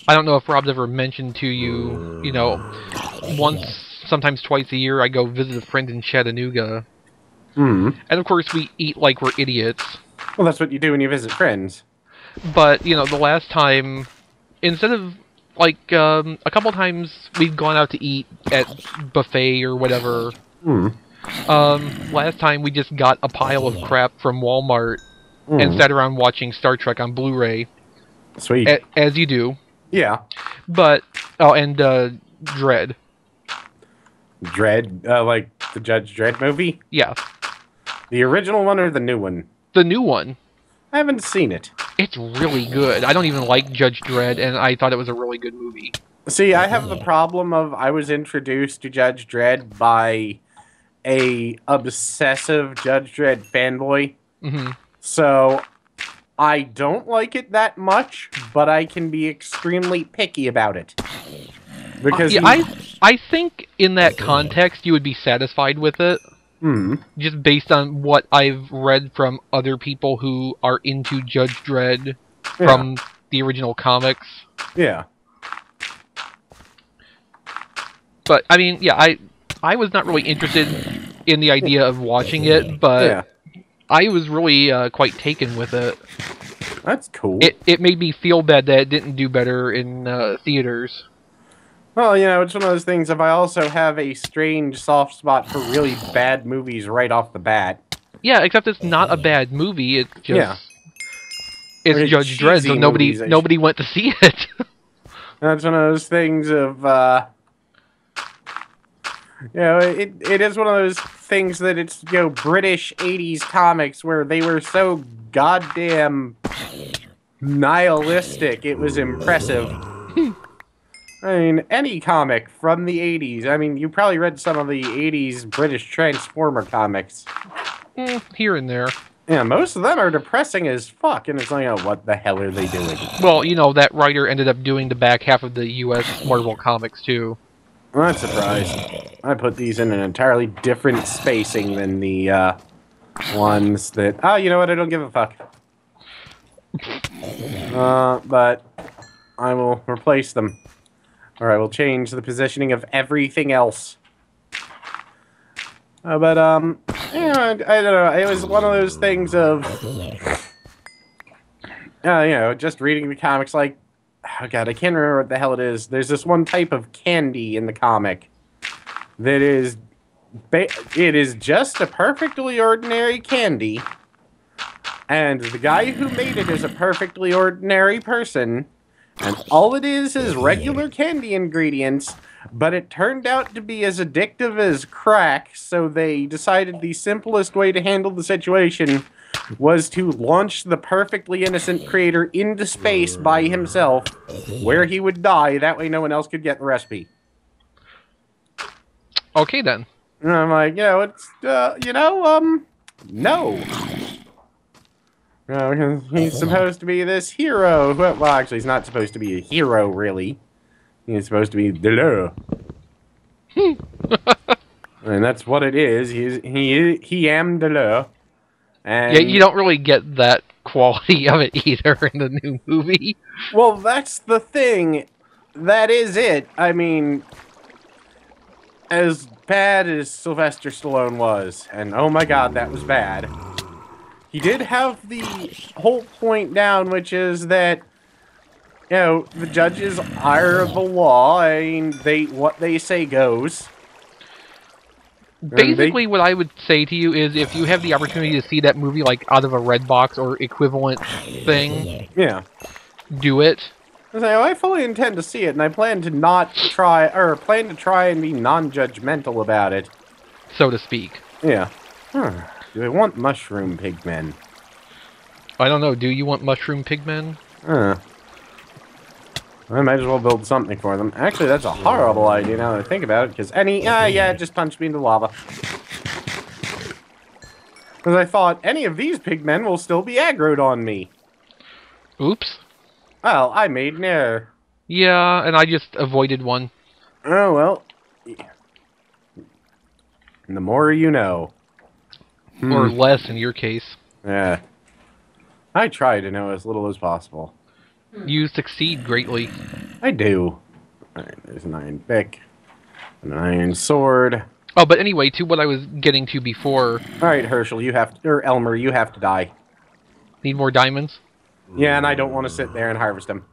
I don't know if Rob's ever mentioned to you, you know, once, sometimes twice a year, I go visit a friend in Chattanooga. Hmm. And of course, we eat like we're idiots. Well, that's what you do when you visit friends. But, you know, the last time, instead of, like, a couple times we'd gone out to eat at buffet or whatever. Hmm. Last time we just got a pile of crap from Walmart and sat around watching Star Trek on Blu-ray. Sweet. As you do. Yeah. But, oh, and, Dread. Dredd, like the Judge Dredd movie? Yeah. The original one or the new one? The new one. I haven't seen it. It's really good. I don't even like Judge Dredd, and I thought it was a really good movie. See, I have the problem of I was introduced to Judge Dredd by a obsessive Judge Dredd fanboy. Mm-hmm. So I don't like it that much, but I can be extremely picky about it. Because yeah, I think in that context you would be satisfied with it. Just based on what I've read from other people who are into Judge Dredd from the original comics. Yeah. But, I mean, yeah, I was not really interested in the idea of watching it, but I was really quite taken with it. That's cool. It made me feel bad that it didn't do better in theaters. Well, you know, it's one of those things, if I also have a strange soft spot for really bad movies right off the bat. Yeah, except it's not a bad movie, it's just... Yeah. It's Judge Dredd, so nobody went to see it. That's one of those things of, you know, it is one of those things that it's, you know, British 80s comics where they were so goddamn nihilistic, it was impressive. I mean, any comic from the 80s. I mean, you probably read some of the 80s British Transformer comics. Here and there. Yeah, most of them are depressing as fuck, and it's like, oh, what the hell are they doing? Well, you know, that writer ended up doing the back half of the U.S. Marvel comics, too. I'm not surprised. I put these in an entirely different spacing than the, ones that... Oh, you know what? I don't give a fuck. But I will replace them. Or I will change the positioning of everything else. You know, I don't know. It was one of those things of... you know, just reading the comics like... Oh god, I can't remember what the hell it is. There's this one type of candy in the comic that is... It is just a perfectly ordinary candy. And the guy who made it is a perfectly ordinary person. And all it is regular candy ingredients, but it turned out to be as addictive as crack, so they decided the simplest way to handle the situation was to launch the perfectly innocent creator into space by himself, where he would die, that way no one else could get the recipe. Okay, then. And I'm like, you know, it's, you know, no. He's supposed to be this hero. Well, actually, he's not supposed to be a hero, really. He's supposed to be the law. And that's what it is. He am the law. And yeah, you don't really get that quality of it either in the new movie. Well, that's the thing. That is it. I mean, as bad as Sylvester Stallone was, and oh my god, that was bad. He did have the whole point down, which is that, you know, the judges are the law. I mean, what they say goes. Basically, what I would say to you is, if you have the opportunity to see that movie, like, out of a Redbox or equivalent thing, yeah, do it. I fully intend to see it, and I plan to try and be non-judgmental about it. So to speak. Yeah. Do I want mushroom pigmen? I don't know. Do you want mushroom pigmen? I might as well build something for them. Actually, that's a horrible idea now that I think about it, because yeah, just punch me into lava. Because I thought, any of these pigmen will still be aggroed on me. Oops. Well, I made an error. Yeah, and I just avoided one. Oh, well. The more you know. Or less, in your case. Yeah. I try to know as little as possible. You succeed greatly. I do. Alright, there's an iron pick. And an iron sword. Oh, but anyway, to what I was getting to before. Alright, Herschel, you have to, or Elmer, you have to die. Need more diamonds? Yeah, and I don't want to sit there and harvest them.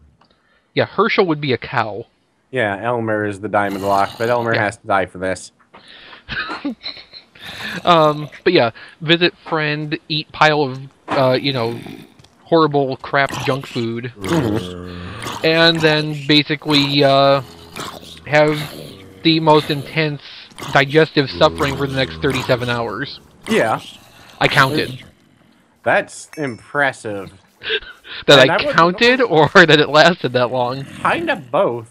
Yeah, Herschel would be a cow. Yeah, Elmer is the diamond block, but Elmer has to die for this. But yeah, visit friend, eat pile of, horrible crap junk food. Mm-hmm. And then basically, have the most intense digestive suffering for the next 37 hours. Yeah. I counted. That's impressive. That I counted, or that it lasted that long? Kinda both.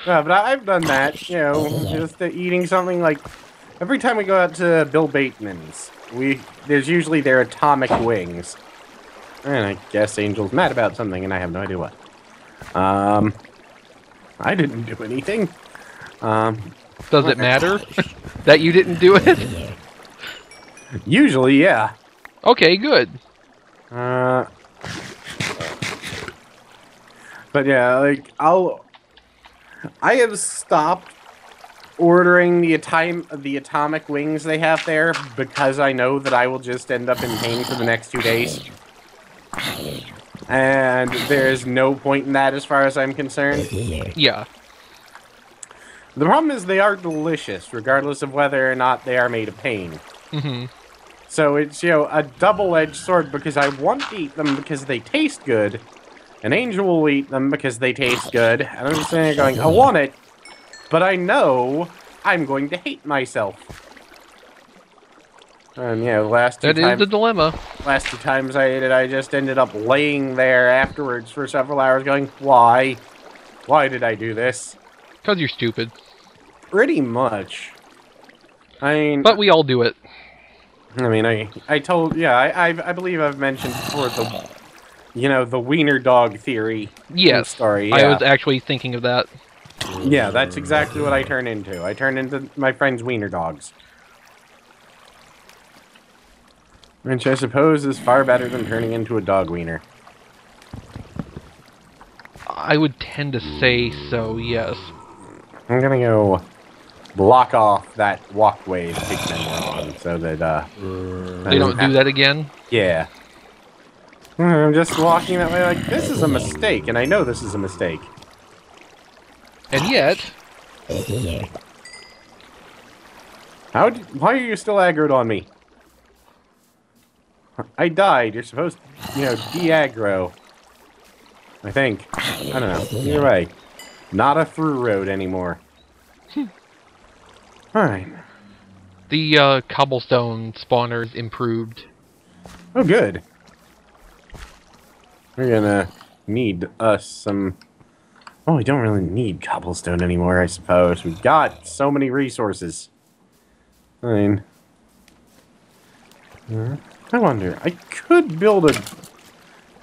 Yeah, but I've done that, just eating something like... Every time we go out to Bill Bateman's, there's usually their atomic wings. And I guess Angel's mad about something, and I have no idea what. I didn't do anything. Does it matter that you didn't do it? Usually, yeah. Okay, good. But yeah, like, I have stopped ordering the atomic wings they have there because I know that I will just end up in pain for the next 2 days. And there's no point in that as far as I'm concerned. Yeah. The problem is they are delicious, regardless of whether or not they are made of pain. Mm-hmm. So it's, a double-edged sword because I want to eat them because they taste good, and Angel will eat them because they taste good, and I'm just sitting there going, I want it, but I know I'm going to hate myself. And, the last two times... That is the dilemma. Last 2 times I ate it, I just ended up laying there afterwards for several hours going, why? Why did I do this? Because you're stupid. Pretty much. I mean... But we all do it. I mean, I believe I've mentioned before the wiener dog theory. Yes. Story. Yeah. I was actually thinking of that. Yeah, that's exactly what I turn into. I turn into my friend's wiener dogs. Which I suppose is far better than turning into a dog wiener. I would tend to say so, yes. I'm gonna go block off that walkway the Pigpen were on, so that, they don't do that again? Yeah. I'm just walking that way like, this is a mistake, and I know this is a mistake. And yet... Why are you still aggroed on me? I died. You're supposed to, de-aggro. I think. I don't know. Either way. Not a through road anymore. Alright. The cobblestone spawners improved. Oh, good. We're gonna need us some... Oh, we don't really need cobblestone anymore, I suppose. We've got so many resources. I mean... I wonder, I could build a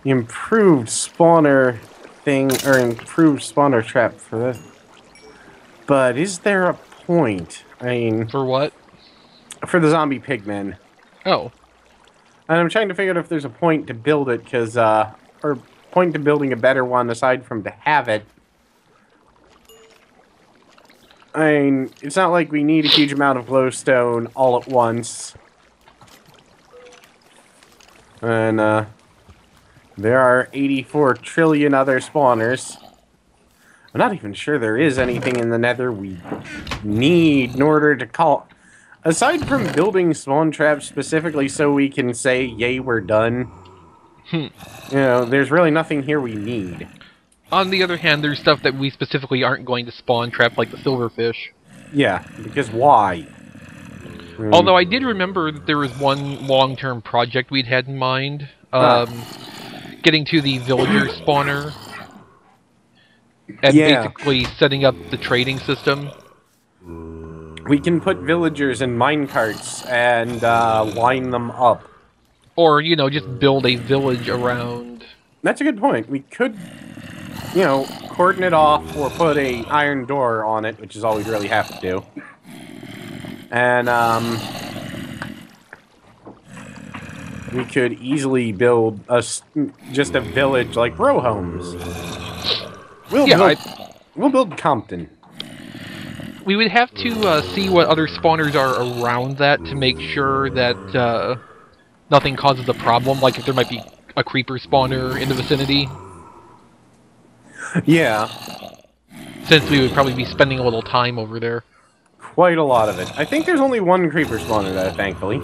improved spawner thing, or improved spawner trap for this. But is there a point? I mean... For what? For the zombie pigmen. Oh. And I'm trying to figure out if there's a point to build it, because, or point to building a better one aside from to have it. I mean, it's not like we need a huge amount of glowstone all at once. And, there are 84 trillion other spawners. I'm not even sure there is anything in the nether we need in order to call... Aside from building spawn traps specifically so we can say, yay, we're done. There's really nothing here we need. On the other hand, there's stuff that we specifically aren't going to spawn trap, like the silverfish. Yeah, because why? Although I did remember that there was one long-term project we'd had in mind. Getting to the villager spawner. And basically setting up the trading system. We can put villagers in minecarts and line them up. Or, just build a village around. That's a good point. We could, cordon it off or put a iron door on it, which is all we'd really have to do. And, we could easily build just a village like row homes. We'll build Compton. We would have to see what other spawners are around that to make sure that nothing causes a problem, like if there might be a creeper spawner in the vicinity. Yeah. Since we would probably be spending a little time over there. Quite a lot of it. I think there's only one creeper spawner there, thankfully.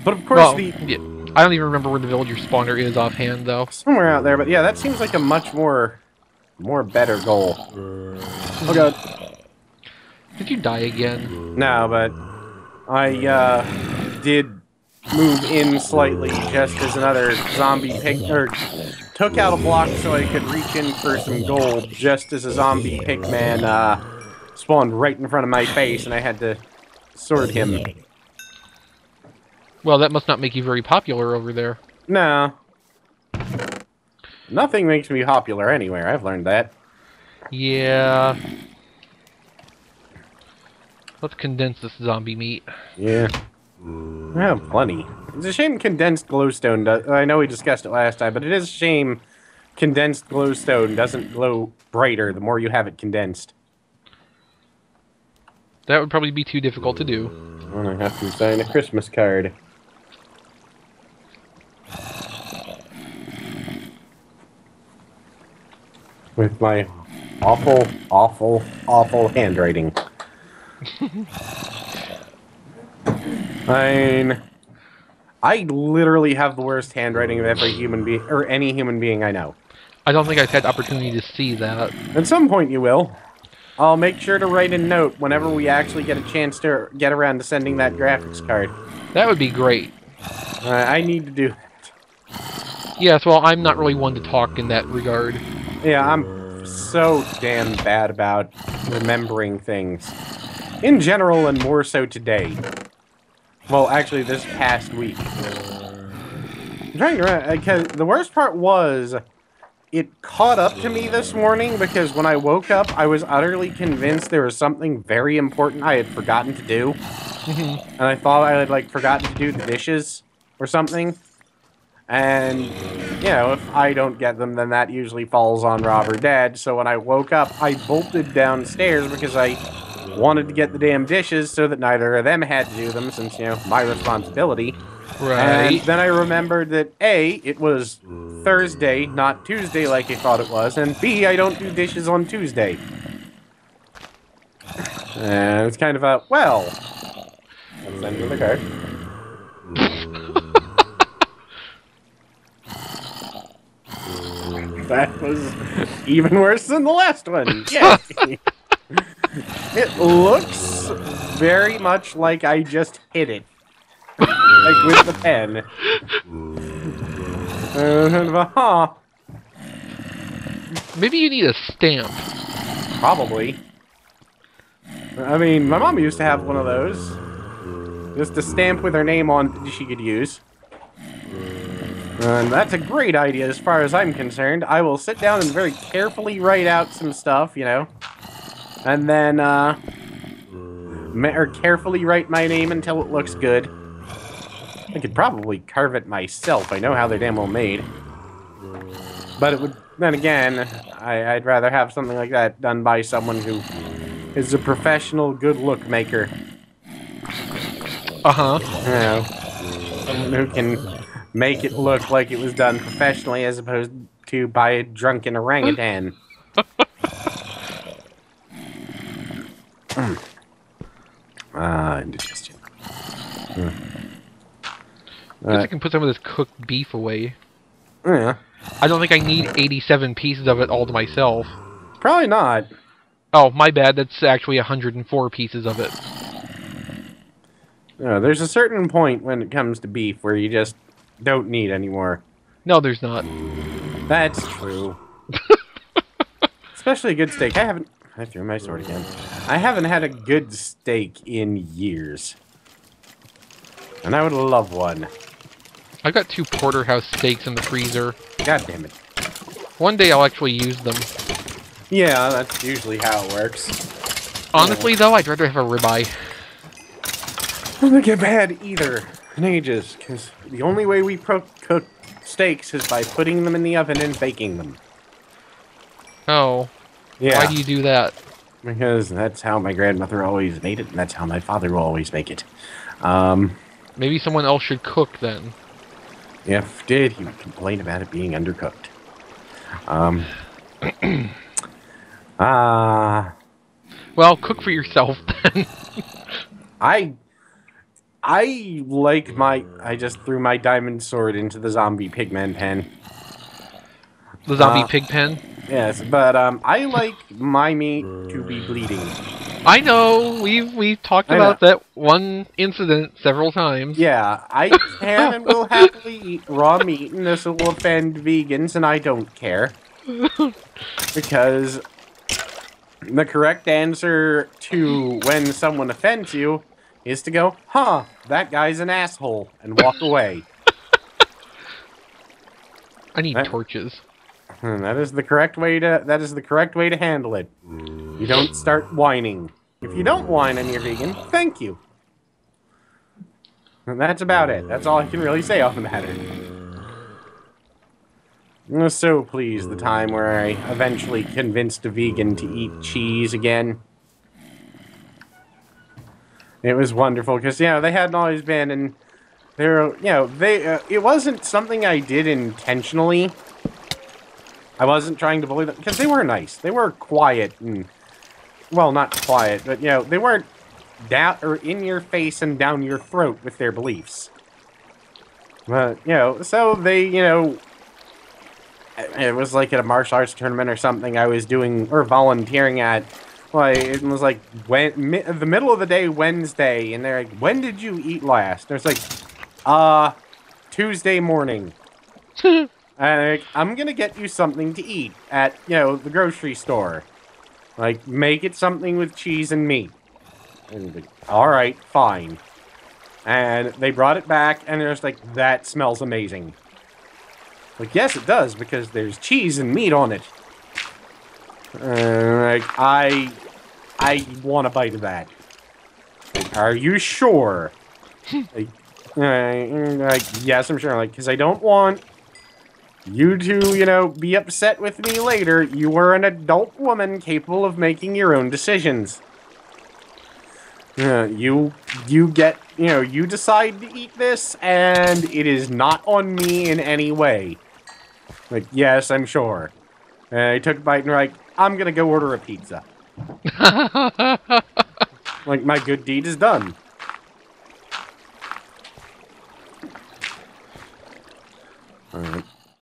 But of course yeah, I don't even remember where the villager spawner is offhand, though. Somewhere out there, but yeah, that seems like a much more better goal. Oh god. Did you die again? No, but I did move in slightly just as another zombie took out a block so I could reach in for some gold just as a zombie pigman spawned right in front of my face and I had to sword him. Well, that must not make you very popular over there. No. Nothing makes me popular anywhere, I've learned that. Yeah. Let's condense this zombie meat. Yeah. I have plenty. It's a shame condensed glowstone does... I know we discussed it last time, but it is a shame condensed glowstone doesn't glow brighter the more you have it condensed. That would probably be too difficult to do. And I have to sign a Christmas card. With my awful, awful, awful handwriting. I literally have the worst handwriting of every human being, or any human being I know. I don't think I've had the opportunity to see that. At some point you will. I'll make sure to write a note whenever we actually get a chance to get around to sending that graphics card. That would be great. I need to do that. Yes, well, I'm not really one to talk in that regard. Yeah, I'm so damn bad about remembering things. In general, and more so today. Well, actually, this past week. I'm trying to remember, because the worst part was, it caught up to me this morning, because when I woke up, I was utterly convinced there was something very important I had forgotten to do. And I thought I had, like, forgotten to do the dishes, or something. And, you know, if I don't get them, then that usually falls on Rob or Dad. So when I woke up, I bolted downstairs because I wanted to get the damn dishes so that neither of them had to do them, since, you know, my responsibility. Right. And then I remembered that, A, it was Thursday, not Tuesday like I thought it was, and B, I don't do dishes on Tuesday. And it's kind of a, well, let's send another card. That was even worse than the last one. Yeah. It looks very much like I just hit it. Like with the pen. Maybe you need a stamp. Probably. I mean, my mom used to have one of those. Just a stamp with her name on that she could use. And that's a great idea as far as I'm concerned. I will sit down and very carefully write out some stuff, you know. And then, carefully write my name until it looks good. I could probably carve it myself. I know how they're damn well made. But it would, then again, I'd rather have something like that done by someone who is a professional good look maker. Uh-huh. You know, someone who can make it look like it was done professionally as opposed to by a drunken orangutan. Indigestion. I guess I can put some of this cooked beef away. Yeah. I don't think I need 87 pieces of it all to myself. Probably not. Oh, my bad. That's actually 104 pieces of it. There's a certain point when it comes to beef where you just don't need any more. No, there's not. That's true. Especially a good steak. I threw my sword again. I haven't had a good steak in years. And I would love one. I've got 2 porterhouse steaks in the freezer. God damn it. One day I'll actually use them. Yeah, that's usually how it works. Honestly, though, I'd rather have a ribeye. I don't think I've had either in ages, because the only way we cook steaks is by putting them in the oven and baking them. Oh. Yeah. Why do you do that? Because that's how my grandmother always made it, and that's how my father will always make it. Maybe someone else should cook then. If did, he would complain about it being undercooked. Well, cook for yourself then. I just threw my diamond sword into the zombie pigman pen. The zombie Pigpen? Yes, but I like my meat to be bleeding. I know, we've talked about that one incident several times. Yeah, I can and will happily eat raw meat, and this will offend vegans, and I don't care. Because the correct answer to when someone offends you is to go, huh, that guy's an asshole, and walk away. I need torches. That is the correct way to handle it. You don't start whining. If you don't whine and you're vegan, thank you. And that's about it. That's all I can really say on the matter. I was so pleased the time where I eventually convinced a vegan to eat cheese again. It was wonderful because, you know, they hadn't always been, and they're, you know, it wasn't something I did intentionally. I wasn't trying to bully them, because they were nice. They were quiet and, well, not quiet, but, you know, they weren't down or in your face and down your throat with their beliefs. But, you know, so they, you know, it was like at a martial arts tournament or something I was doing, or volunteering at. Like, it was like, the middle of the day, Wednesday, and they're like, when did you eat last? And it's like, Tuesday morning. And I'm gonna get you something to eat at, you know, the grocery store. Like, make it something with cheese and meat. And like, alright, fine. And they brought it back, and they're just like, that smells amazing. Like, yes, it does, because there's cheese and meat on it. Like, I want a bite of that. Are you sure? Like, yes, I'm sure. Like, because I don't want you to, you know, be upset with me later. You are an adult woman capable of making your own decisions. You get, you know, you decide to eat this, and it is not on me in any way. Like, yes, I'm sure. I took a bite and like, I'm gonna go order a pizza. Like, my good deed is done. Alright.